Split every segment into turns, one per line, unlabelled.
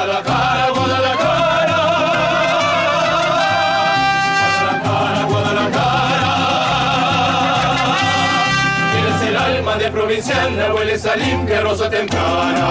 Guadalajara, Guadalajara. Guadalajara, Guadalajara. Eres el alma de provinciana, hueles a limpia rosa temprana.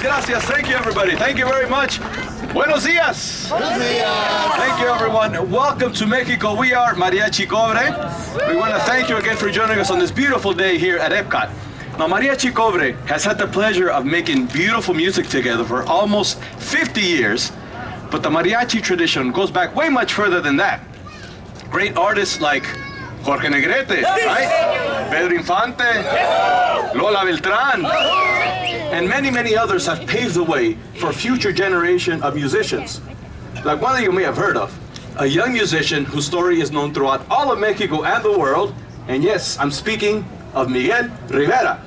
Gracias. Thank you, everybody. Thank you very much. Buenos dias.
Buenos dias.
Thank you, everyone. Welcome to Mexico. We are Mariachi Cobre. We want to thank you again for joining us on this beautiful day here at Epcot. Now, Mariachi Cobre has had the pleasure of making beautiful music together for almost 50 years, but the mariachi tradition goes back way much further than that. Great artists like Jorge Negrete, right? Pedro Infante, Lola Beltrán, and many, many others have paved the way for a future generation of musicians. Like one that you may have heard of, a young musician whose story is known throughout all of Mexico and the world, and yes, I'm speaking of Miguel Rivera.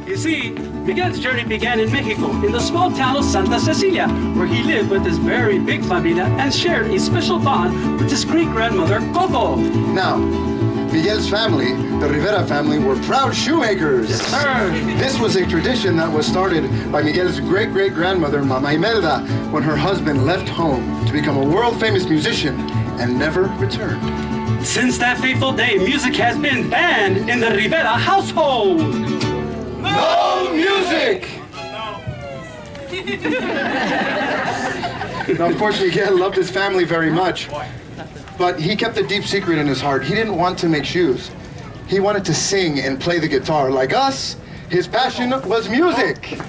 You see, Miguel's journey began in Mexico, in the small town of Santa Cecilia, where he lived with his very big familia and shared a special bond with his great-grandmother, Coco.
Now, Miguel's family, the Rivera family, were proud shoemakers.
Yes, sir.
This was a tradition that was started by Miguel's great-great-grandmother, Mama Imelda, when her husband left home to become a world-famous musician and never returned.
Since that fateful day, music has been banned in the Rivera household.
No music! Now, of course, Miguel loved his family very much, but he kept a deep secret in his heart. He didn't want to make shoes. He wanted to sing and play the guitar. Like us, his passion was music.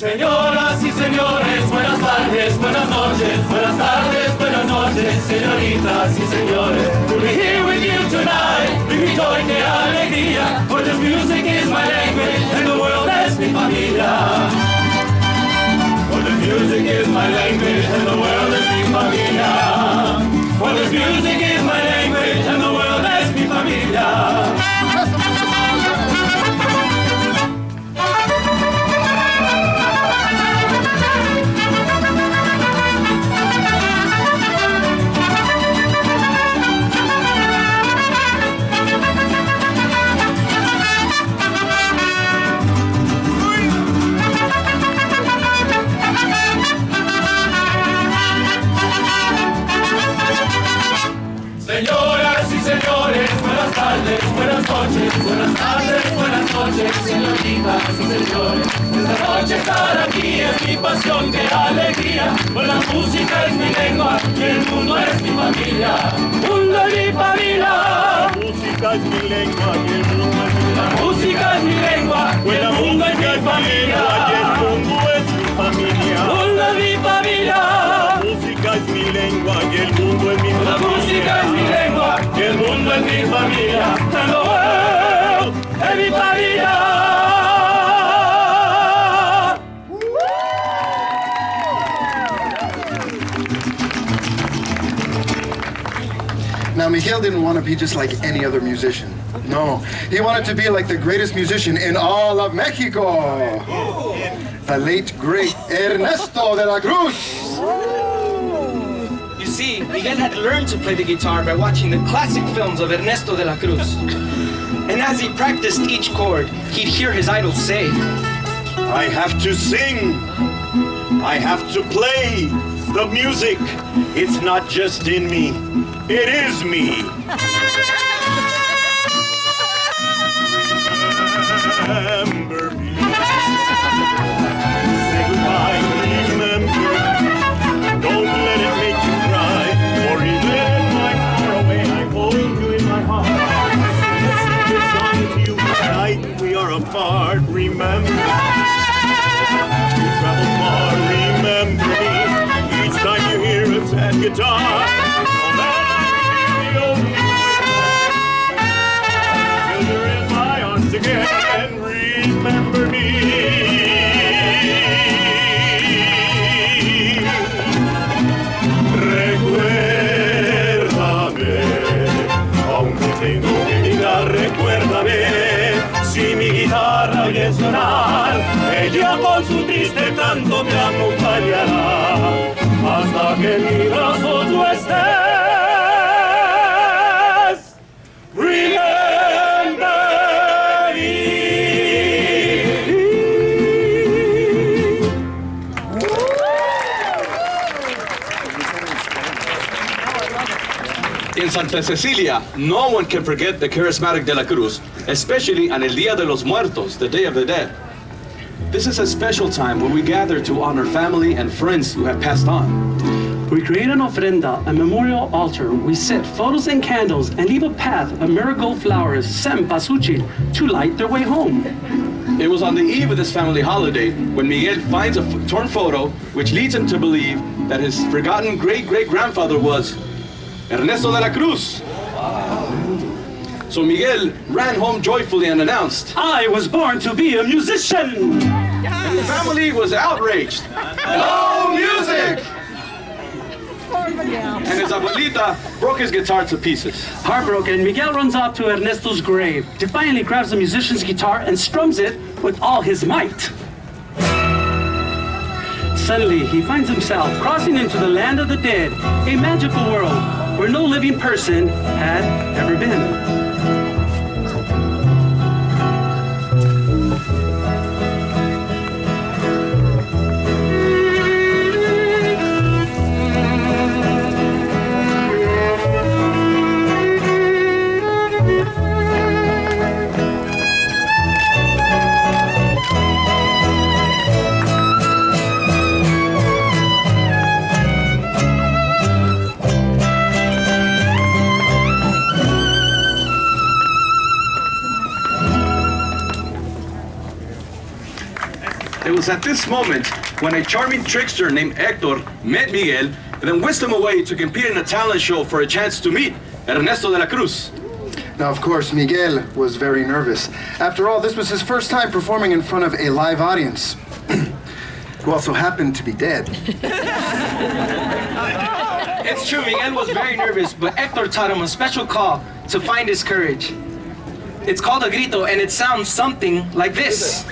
Señoras y señores, buenas tardes, buenas noches, buenas tardes, buenas noches, señoritas y señores. We'll be here with you tonight, bringing joy que alegría, for this music is my language, and the world es mi familia. For this music is my language, and the world is mi familia. For this music is my language, and the world es mi familia. Señoras y señores, buenas tardes, buenas noches, buenas tardes, buenas noches, señoritas y señores. Esta noche estar aquí es mi pasión, qué alegría, pues la música es mi lengua y el mundo es mi familia. Mundo es mi familia. La música es mi lengua y el mundo es mi familia. La música es mi lengua y el mundo es mi familia. Y el mundo es mi familia. Mundo es mi familia. La música es mi lengua y el mundo es mi familia. La música es mi lengua y el mundo es mi familia. And the world es mi familia.
Now, Miguel Miguel didn't want to be just like any other musician. No, he wanted to be like the greatest musician in all of Mexico. The late, great Ernesto de la Cruz.
You see, Miguel had learned to play the guitar by watching the classic films of Ernesto de la Cruz. And as he practiced each chord, he'd hear his idol say,
I have to sing. I have to play the music. It's not just in me. It is me. Remember me. Say goodbye, remember. Don't let it make you cry. Or even if I'm far away, I hold you in my heart. Sing this song to you tonight. We are apart. Remember. You travel far. Remember me. Each time you hear a sad guitar. No matter the only you're in my arms again. Remember me. Recuérdame, aunque tengo que llegar, recuérdame. Si mi guitarra oye sonar, ella con su triste canto me acompañará hasta que en mi brazo tú estés. Remember me.
In Santa Cecilia, no one can forget the charismatic De La Cruz, especially on El Día de los Muertos, the Day of the Dead. This is a special time when we gather to honor family and friends who have passed on.
We create an ofrenda, a memorial altar. We set photos and candles and leave a path of marigold flowers, cempasúchil, to light their way home.
It was on the eve of this family holiday when Miguel finds a torn photo which leads him to believe that his forgotten great-great-grandfather was Ernesto de la Cruz. So Miguel ran home joyfully and announced,
I was born to be a musician!
and the family was outraged. No music! And his abuelita broke his guitar to pieces.
Heartbroken, Miguel runs off to Ernesto's grave, defiantly grabs the musician's guitar and strums it with all his might. Suddenly, he finds himself crossing into the land of the dead, a magical world where no living person had ever been.
It was at this moment when a charming trickster named Hector met Miguel and then whisked him away to compete in a talent show for a chance to meet Ernesto de la Cruz.
Now, of course, Miguel was very nervous. After all, this was his first time performing in front of a live audience, who also happened to be dead.
It's true, Miguel was very nervous, but Hector taught him a special call to find his courage. It's called a grito, and it sounds something like this.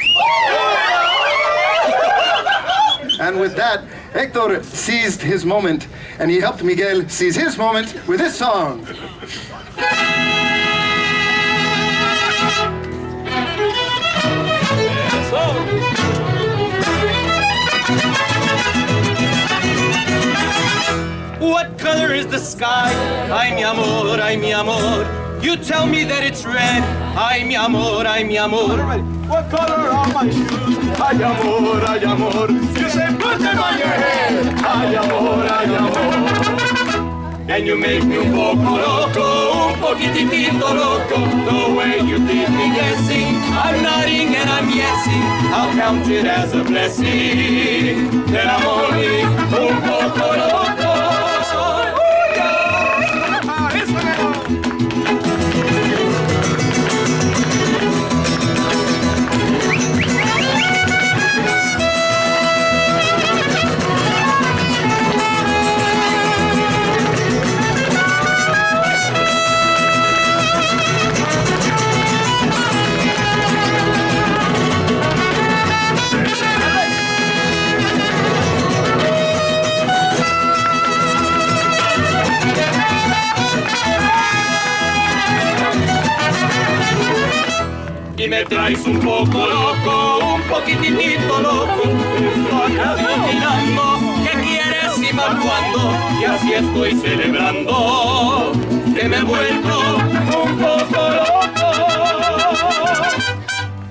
And with that, Hector seized his moment, and he helped Miguel seize his moment with this song.
What color is the sky? Ay, mi amor, ay, mi amor. You tell me that it's red. Ay, mi amor, ay, mi amor.
What color are my shoes? Ay, amor, ay, amor. You say put them on your head. Ay, amor, ay, amor.
And you make me un poco loco, un poquitito loco. The way you leave me guessing, I'm nodding and I'm yesing. I'll count it as a blessing that I'm only un poco loco. me traes un poco loco, un poquitito loco. Estoy adivinando qué quieres y más cuándo, y así estoy celebrando que me he vuelto un poco loco.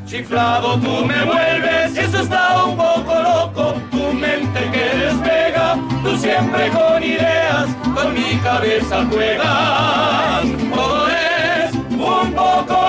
Chiflado tú me vuelves y eso está un poco loco. Tu mente que despega, tú siempre con ideas, con mi cabeza juegas. Todo es un poco loco.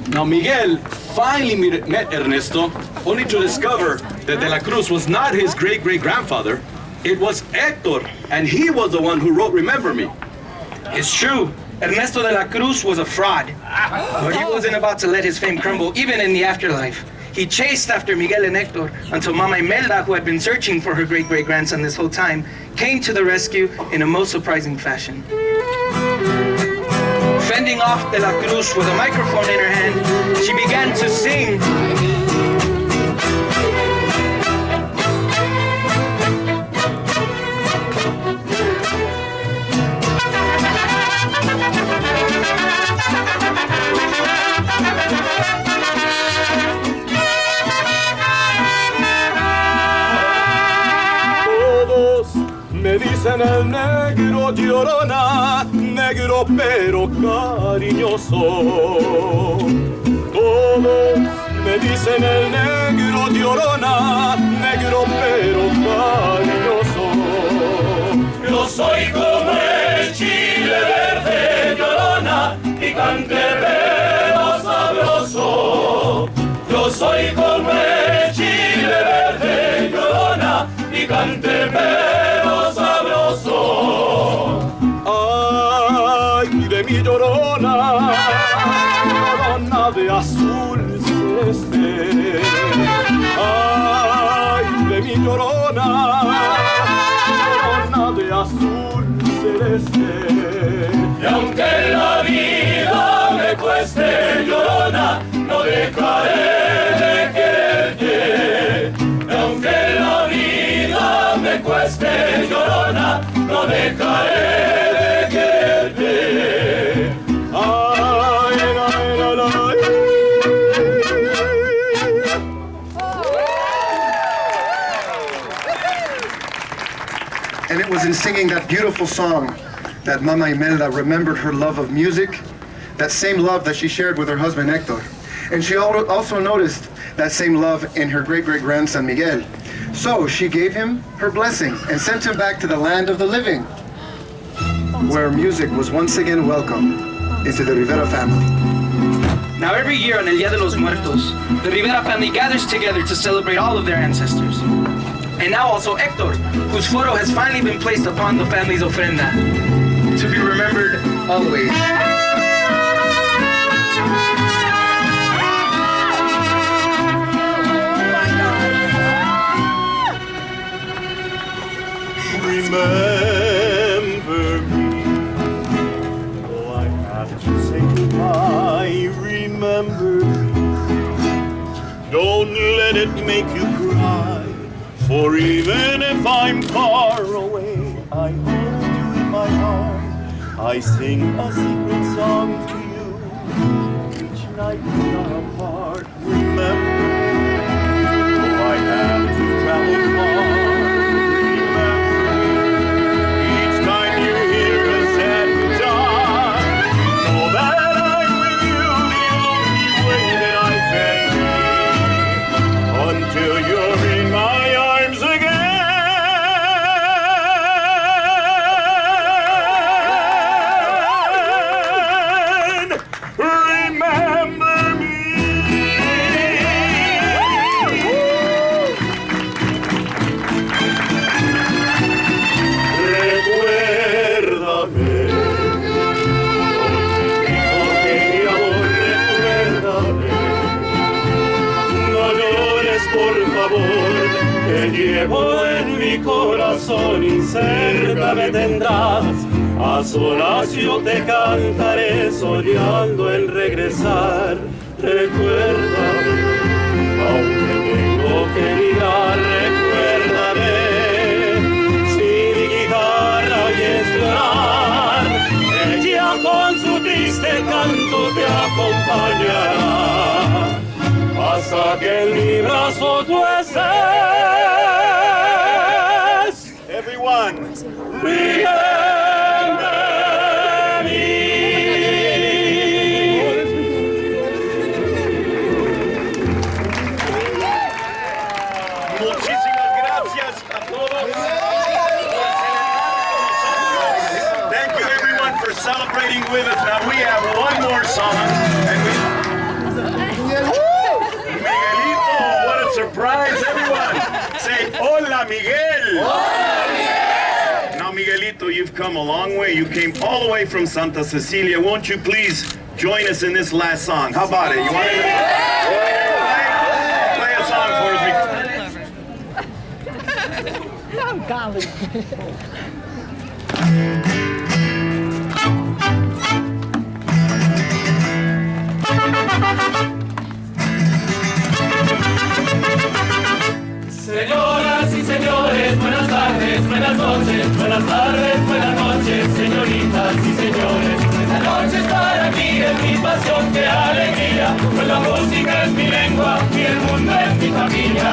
Now Miguel finally met Ernesto, only to discover that De la Cruz was not his great-great-grandfather. It was Héctor, and he was the one who wrote Remember Me.
It's true. Ernesto de la Cruz was a fraud, but he wasn't about to let his fame crumble, even in the afterlife. He chased after Miguel and Héctor until Mama Imelda, who had been searching for her great-great-grandson this whole time, came to the rescue in a most surprising fashion. Fending off De la Cruz with a microphone in her hand, she began to sing.
Me dicen el negro llorona, negro pero cariñoso. Todos me dicen el negro llorona, negro pero cariñoso.
Yo soy como el chile verde llorona, picante pero sabroso. Yo soy como el chile verde llorona, picante pero sabroso.
Ay, de mi llorona, llorona de azul celeste. Ay, de mi llorona, llorona de azul celeste.
Y aunque la vida me cueste llorona, no dejaré de quererte. Y aunque la vida me cueste llorona, no dejaré de quererte.
Ay, ay, ay, ay.
And it was in singing that beautiful song that Mama Imelda remembered her love of music, that same love that she shared with her husband Héctor. And she also noticed that same love in her great-great-grandson Miguel. So she gave him her blessing and sent him back to the land of the living, where music was once again welcome into the Rivera family.
Now every year on El Día de los Muertos, the Rivera family gathers together to celebrate all of their ancestors. And now also Héctor, whose photo has finally been placed upon the family's ofrenda, to be remembered always.
Remember me, though I have to say goodbye. Remember me, don't let it make you cry. For even if I'm far away, I hold you in my arms. I sing a secret song to you each night we are apart. Remember, though I have to travel far. Until you're in my arms again. Remember me. por favor, te llevo en mi corazón y cerca me tendrás. A solas yo te cantaré soñando en regresar. Recuérdame, aunque tengo que mirar, recuérdame. Si mi guitarra oyes llorar, ella con su triste canto te acompañará. Hasta que en mi brazo tú estés. Everyone, remember me. Muchísimas gracias a todos. Thank you everyone for celebrating with us. Now we have one more song. And Miguelito, what a surprise, everyone. Say, hola, Miguel. Hola, Miguel. Now, Miguelito, you've come a long way. You came all the way from Santa Cecilia. Won't you please join us in this last song? How about it? You want to play a song for us?
Oh, golly.
Señoras y señores, buenas tardes, buenas noches, buenas tardes, buenas noches, señoritas y señores. Esta noche estar aquí es mi pasión, qué alegría, pues la música es mi lengua y el mundo es mi familia.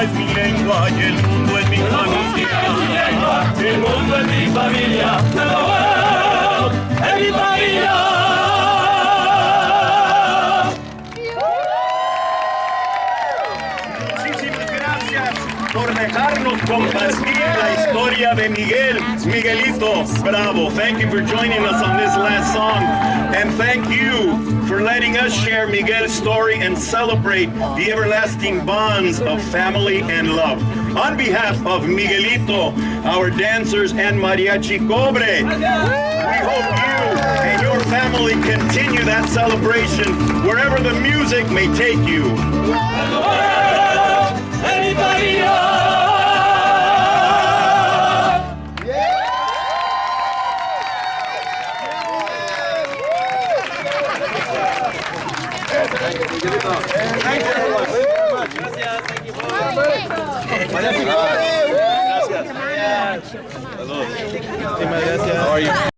Es mi lengua y el mundo es mi familia.
El mundo es mi familia. The world es mi familia.
Muchísimas gracias por dejarnos compartir la historia de Miguel. Miguelito, bravo. Thank you for joining us on this last song. And thank you for letting us share Miguel's story and celebrate the everlasting bonds of family and love. On behalf of Miguelito, our dancers, and Mariachi Cobre, we hope you and your family continue that celebration wherever the music may take you.
Thank you, everyone.